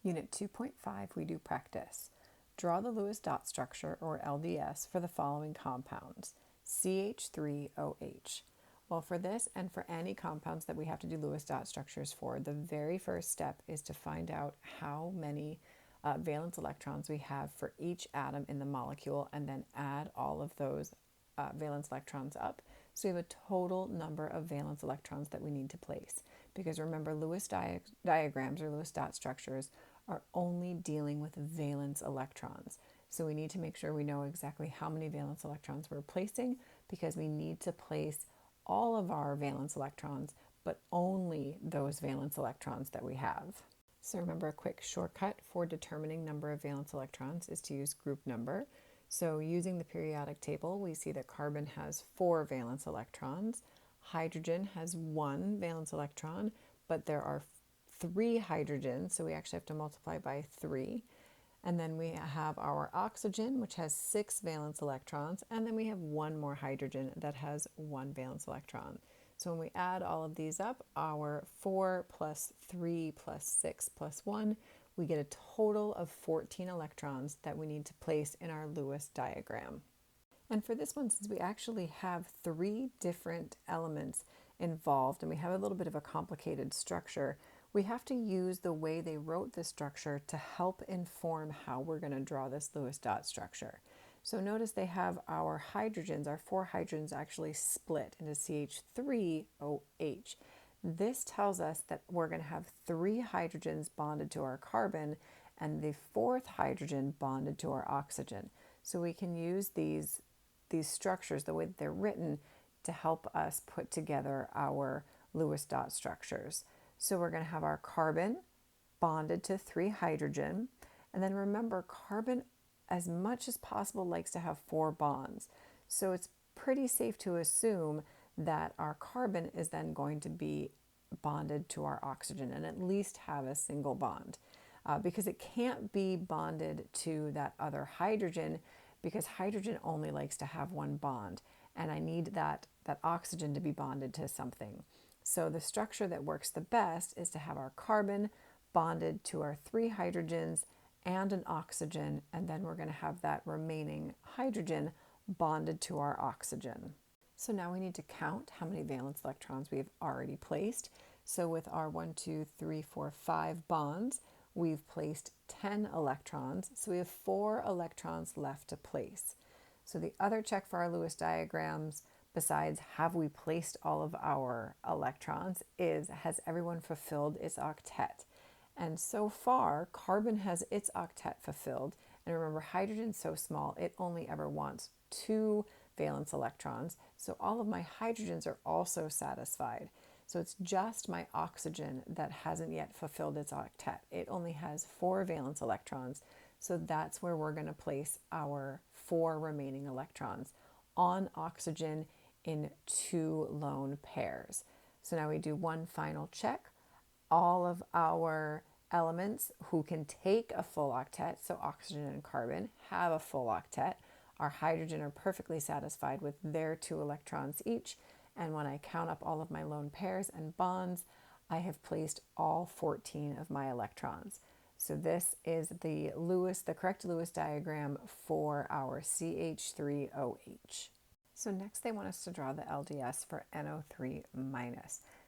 Unit 2.5, we do practice. Draw the Lewis dot structure, or LDS, for the following compounds: CH3OH. Well, for this and for any compounds that we have to do Lewis dot structures for, the very first step is to find out how many valence electrons we have for each atom in the molecule, and then add all of those valence electrons up. So we have a total number of valence electrons that we need to place. Because remember, Lewis diagrams or Lewis dot structures are only dealing with valence electrons. So we need to make sure we know exactly how many valence electrons we're placing, because we need to place all of our valence electrons, but only those valence electrons that we have. So remember, a quick shortcut for determining number of valence electrons is to use group number. So using the periodic table, we see that carbon has 4 valence electrons, hydrogen has 1 valence electron, but there are 3 hydrogens, so we actually have to multiply by 3. And then we have our oxygen, which has 6 valence electrons, and then we have 1 more hydrogen that has 1 valence electron. So when we add all of these up, our 4 plus 3 plus 6 plus 1, we get a total of 14 electrons that we need to place in our Lewis diagram. And for this one, since we actually have 3 different elements involved and we have a little bit of a complicated structure, we have to use the way they wrote the structure to help inform how we're going to draw this Lewis dot structure. So notice they have our hydrogens, our 4 hydrogens actually split into CH3OH. This tells us that we're going to have 3 hydrogens bonded to our carbon and the 4th hydrogen bonded to our oxygen. So we can use these structures, the way that they're written, to help us put together our Lewis dot structures. So we're going to have our carbon bonded to 3 hydrogen. And then remember, carbon, as much as possible, likes to have 4 bonds. So it's pretty safe to assume that our carbon is then going to be bonded to our oxygen and at least have a single bond. Because it can't be bonded to that other hydrogen, because hydrogen only likes to have 1 bond. And I need that oxygen to be bonded to something. So the structure that works the best is to have our carbon bonded to our 3 hydrogens and an oxygen, and then we're going to have that remaining hydrogen bonded to our oxygen. So now we need to count how many valence electrons we have already placed. So with our 1, 2, 3, 4, 5 bonds, we've placed 10 electrons. So we have 4 electrons left to place. So the other check for our Lewis diagrams, besides have we placed all of our electrons, is has everyone fulfilled its octet? And so far, carbon has its octet fulfilled. And remember, hydrogen's so small, it only ever wants 2 valence electrons. So all of my hydrogens are also satisfied. So it's just my oxygen that hasn't yet fulfilled its octet. It only has 4 valence electrons. So that's where we're going to place our 4 remaining electrons, on oxygen in 2 lone pairs. So now we do one final check. All of our elements who can take a full octet, so oxygen and carbon, have a full octet. Our hydrogen are perfectly satisfied with their 2 electrons each. And when I count up all of my lone pairs and bonds, I have placed all 14 of my electrons. So this is the correct Lewis diagram for our CH3OH. So next they want us to draw the LDS for NO3-.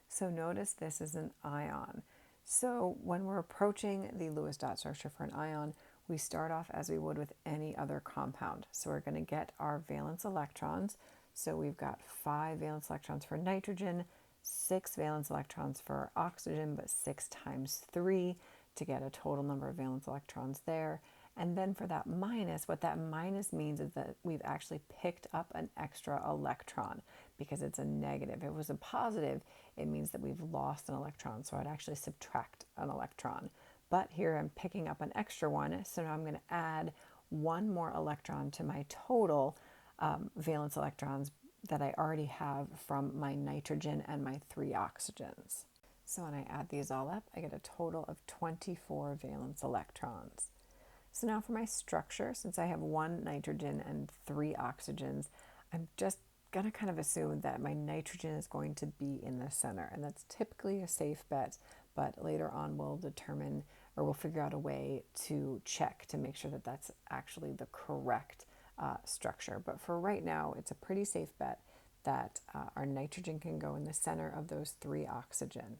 So notice this is an ion. So when we're approaching the Lewis dot structure for an ion, we start off as we would with any other compound. So we're going to get our valence electrons. So we've got 5 valence electrons for nitrogen, 6 valence electrons for oxygen, but 6 times 3 to get a total number of valence electrons there. And then for that minus, what that minus means is that we've actually picked up an extra electron because it's a negative. If it was a positive, it means that we've lost an electron, so I'd actually subtract an electron. But here I'm picking up an extra one, so now I'm going to add 1 more electron to my total valence electrons that I already have from my nitrogen and my 3 oxygens. So when I add these all up, I get a total of 24 valence electrons. So now for my structure, since I have 1 nitrogen and 3 oxygens, I'm just going to kind of assume that my nitrogen is going to be in the center. And that's typically a safe bet, but later on we'll determine or we'll figure out a way to check to make sure that that's actually the correct structure. But for right now, it's a pretty safe bet that our nitrogen can go in the center of those 3 oxygen.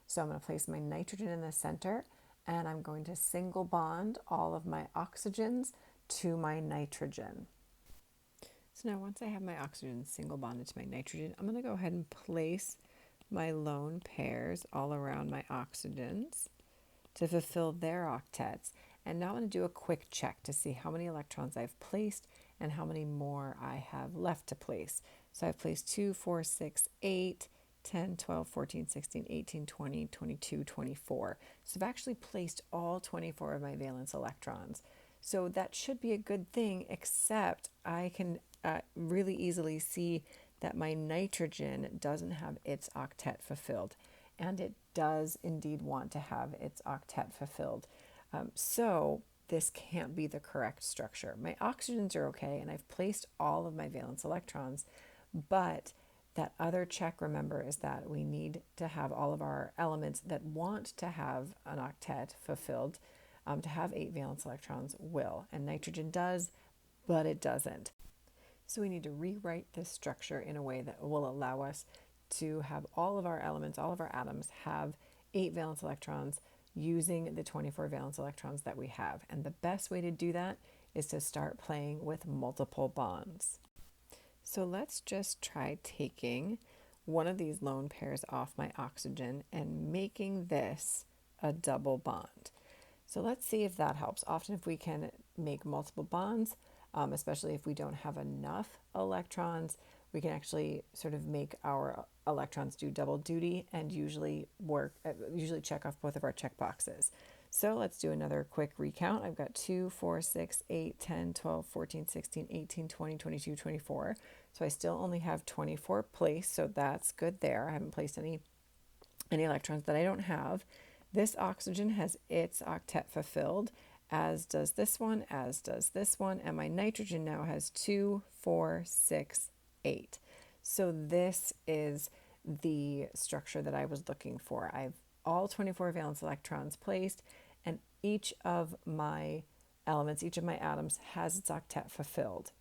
So I'm going to place my nitrogen in the center, and I'm going to single bond all of my oxygens to my nitrogen. So now once I have my oxygen single bonded to my nitrogen, I'm going to go ahead and place my lone pairs all around my oxygens to fulfill their octets. And now I'm going to do a quick check to see how many electrons I've placed and how many more I have left to place. So I've placed 2, 4, 6, 8, 10, 12, 14, 16, 18, 20, 22, 24. So I've actually placed all 24 of my valence electrons. So that should be a good thing, except I can really easily see that my nitrogen doesn't have its octet fulfilled. And it does indeed want to have its octet fulfilled. So this can't be the correct structure. My oxygens are okay, and I've placed all of my valence electrons, but that other check, remember, is that we need to have all of our elements that want to have an octet fulfilled, to have 8 valence electrons will, and nitrogen does, but it doesn't. So we need to rewrite this structure in a way that will allow us to have all of our elements, all of our atoms have 8 valence electrons using the 24 valence electrons that we have. And the best way to do that is to start playing with multiple bonds. So let's just try taking one of these lone pairs off my oxygen and making this a double bond. So let's see if that helps. Often if we can make multiple bonds, especially if we don't have enough electrons, we can actually sort of make our electrons do double duty and usually check off both of our check boxes. So let's do another quick recount. I've got 2, 4, 6, 8, 10, 12, 14, 16, 18, 20, 22, 24. So I still only have 24 placed, so that's good there. I haven't placed any electrons that I don't have. This oxygen has its octet fulfilled, as does this one, as does this one, and my nitrogen now has 2, 4, 6, 8. So this is the structure that I was looking for. I've all 24 valence electrons placed, and each of my elements, each of my atoms has its octet fulfilled.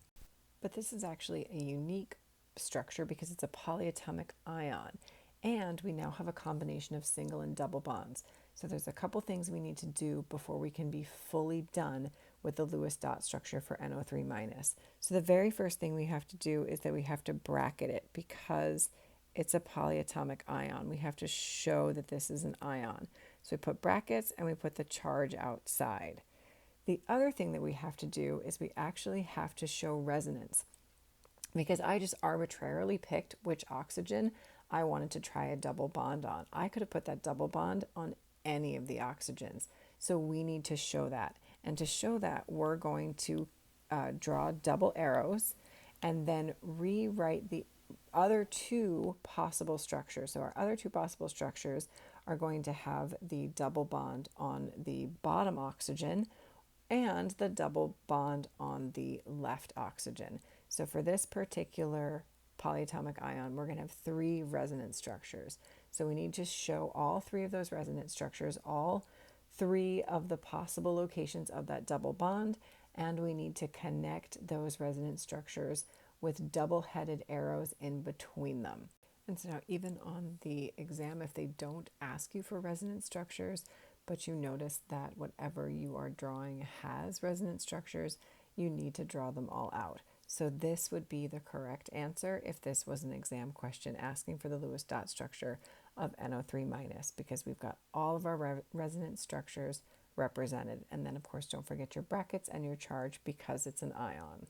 But this is actually a unique structure because it's a polyatomic ion, and we now have a combination of single and double bonds. So there's a couple things we need to do before we can be fully done with the Lewis dot structure for NO3-. So the very first thing we have to do is that we have to bracket it because it's a polyatomic ion. We have to show that this is an ion. So we put brackets and we put the charge outside. The other thing that we have to do is we actually have to show resonance, because I just arbitrarily picked which oxygen I wanted to try a double bond on. I could have put that double bond on any of the oxygens. So we need to show that. And to show that, we're going to draw double arrows and then rewrite the other 2 possible structures. So our other 2 possible structures are going to have the double bond on the bottom oxygen and the double bond on the left oxygen. So for this particular polyatomic ion, we're going to have 3 resonance structures. So we need to show all 3 of those resonance structures, all 3 of the possible locations of that double bond, and we need to connect those resonance structures with double-headed arrows in between them. And so now even on the exam, if they don't ask you for resonance structures, but you notice that whatever you are drawing has resonance structures, you need to draw them all out. So this would be the correct answer if this was an exam question asking for the Lewis dot structure of NO3-, because we've got all of our resonance structures represented. And then of course, don't forget your brackets and your charge because it's an ion.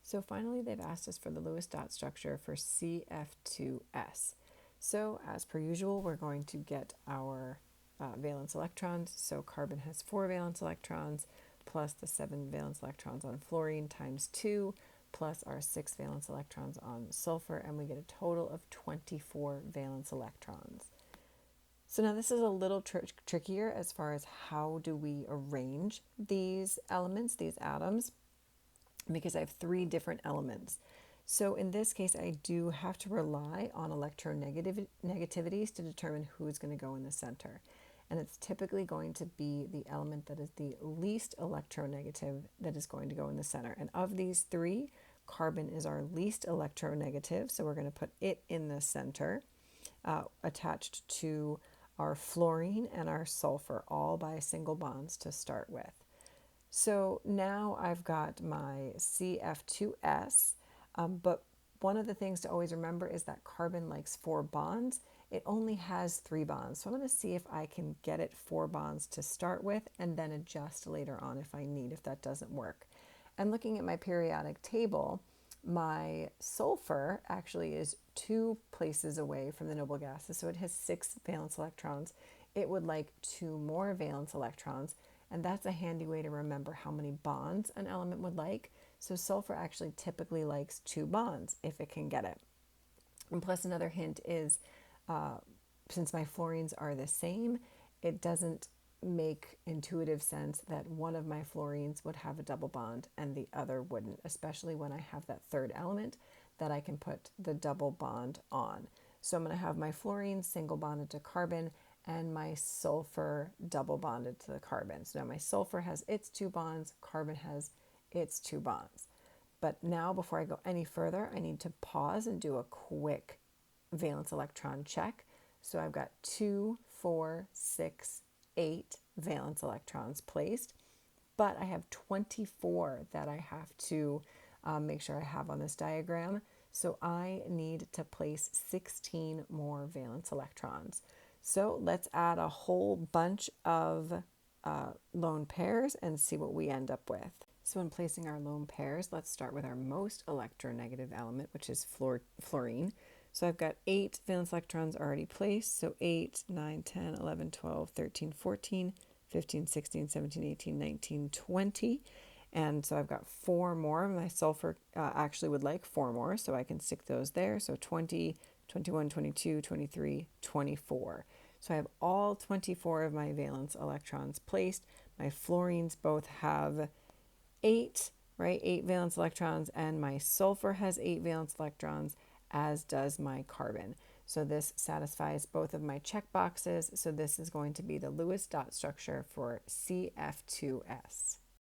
So finally, they've asked us for the Lewis dot structure for CF2S. So as per usual, we're going to get our valence electrons. So carbon has 4 valence electrons plus the 7 valence electrons on fluorine times 2 plus our 6 valence electrons on sulfur, and we get a total of 24 valence electrons. So now this is a little trickier as far as how do we arrange these elements, these atoms, because I have 3 different elements. So in this case, I do have to rely on electronegativities to determine who's going to go in the center. and it's typically going to be the element that is the least electronegative that is going to go in the center. And of these three, carbon is our least electronegative, so we're going to put it in the center, attached to our fluorine and our sulfur, all by single bonds to start with. So now I've got my CF2S, but one of the things to always remember is that carbon likes 4 bonds. It only has 3 bonds. So I'm going to see if I can get it 4 bonds to start with and then adjust later on if I need, if that doesn't work. And looking at my periodic table, my sulfur actually is 2 places away from the noble gases. So it has 6 valence electrons. It would like 2 more valence electrons. And that's a handy way to remember how many bonds an element would like. So sulfur actually typically likes 2 bonds if it can get it. And plus another hint is, since my fluorines are the same, it doesn't make intuitive sense that one of my fluorines would have a double bond and the other wouldn't, especially when I have that third element that I can put the double bond on. So I'm going to have my fluorine single bonded to carbon and my sulfur double bonded to the carbon. So now my sulfur has its 2 bonds, carbon has its 2 bonds. But now before I go any further, I need to pause and do a quick valence electron check. So I've got 2, 4, 6, 8 valence electrons placed, but I have 24 that I have to make sure I have on this diagram. So I need to place 16 more valence electrons. So let's add a whole bunch of lone pairs and see what we end up with. So in placing our lone pairs, let's start with our most electronegative element, which is fluorine. So I've got 8 valence electrons already placed. So 8, 9, 10, 11, 12, 13, 14, 15, 16, 17, 18, 19, 20. And so I've got 4 more. My sulfur actually would like 4 more, so I can stick those there. So 20, 21, 22, 23, 24. So I have all 24 of my valence electrons placed. My fluorines both have 8, right? 8 valence electrons, and my sulfur has 8 valence electrons, as does my carbon. So this satisfies both of my check boxes. So this is going to be the Lewis dot structure for CF2S.